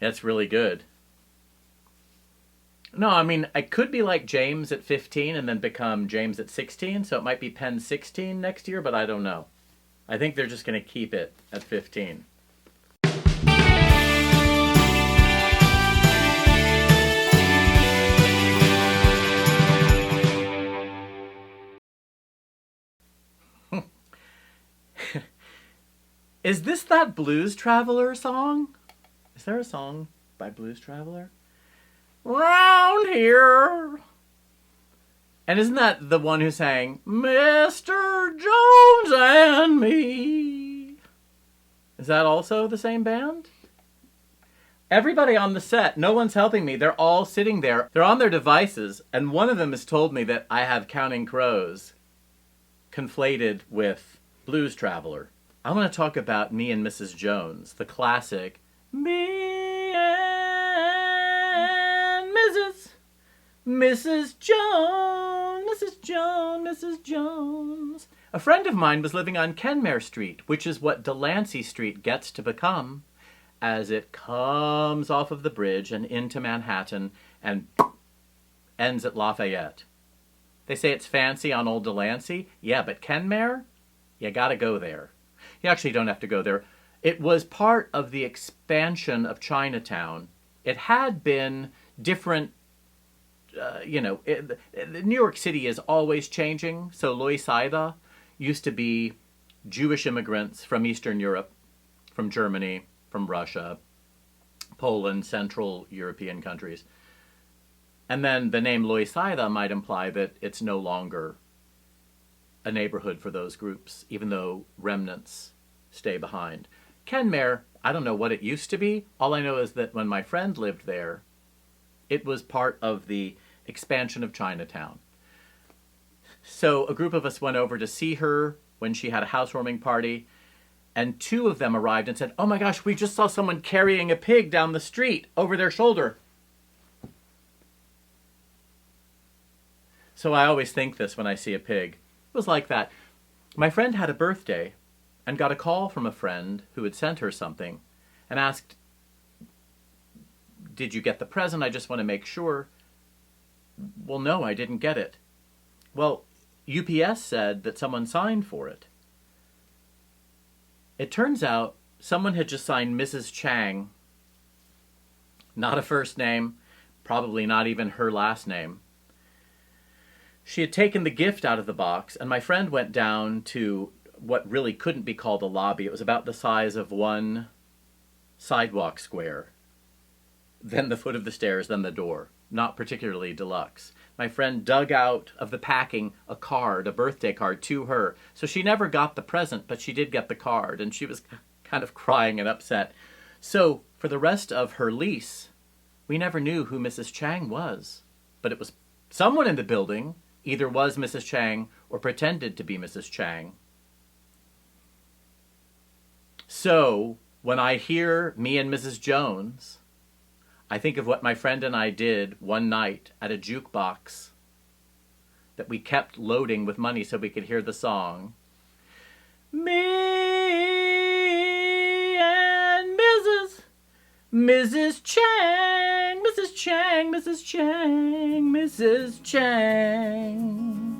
It's really good. No, I mean, I could be like James at 15 and then become James at 16, so it might be Penn 16 next year, but I don't know. I think they're just going to keep it at 15. Is this that Blues Traveler song? Is there a song by Blues Traveler? Round here. And isn't that the one who sang Mr. Jones and Me? Is that also the same band? Everybody on the set, no one's helping me. They're all sitting there. They're on their devices, and one of them has told me that I have Counting Crows conflated with Blues Traveler. I want to talk about Me and Mrs. Jones, the classic Me and Mrs. Jones, Mrs. Jones, Mrs. Jones. A friend of mine was living on Kenmare Street, which is what Delancy Street gets to become as it comes off of the bridge and into Manhattan and ends at Lafayette. They say it's fancy on old Delancy. Yeah, but Kenmare? You gotta go there. You actually don't have to go there. It was part of the expansion of Chinatown. It had been different, New York City is always changing. So Loisaida used to be Jewish immigrants from Eastern Europe, from Germany, from Russia, Poland, Central European countries. And then the name Loisaida might imply that it's no longer a neighborhood for those groups, even though remnants stay behind. Kenmare, I don't know what it used to be. All I know is that when my friend lived there, it was part of the expansion of Chinatown. So a group of us went over to see her when she had a housewarming party, and two of them arrived and said, "Oh my gosh, we just saw someone carrying a pig down the street over their shoulder." So I always think this when I see a pig. It was like that. My friend had a birthday and got a call from a friend who had sent her something and asked, "Did you get the present? I just want to make sure." Well, no, I didn't get it. Well, UPS said that someone signed for it. It turns out someone had just signed Mrs. Chang. Not a first name, probably not even her last name. She had taken the gift out of the box, and my friend went down to what really couldn't be called a lobby. It was about the size of one sidewalk square. Then the foot of the stairs, then the door. Not particularly deluxe. My friend dug out of the packing a card, a birthday card, to her. So she never got the present, but she did get the card, and she was kind of crying and upset. So for the rest of her lease, we never knew who Mrs. Chang was. But it was someone in the building, either was Mrs. Chang or pretended to be Mrs. Chang. So when I hear Me and Mrs. Jones, I think of what my friend and I did one night at a jukebox that we kept loading with money so we could hear the song. Me and Mrs. Chang, Mrs. Chang, Mrs. Chang, Mrs. Chang.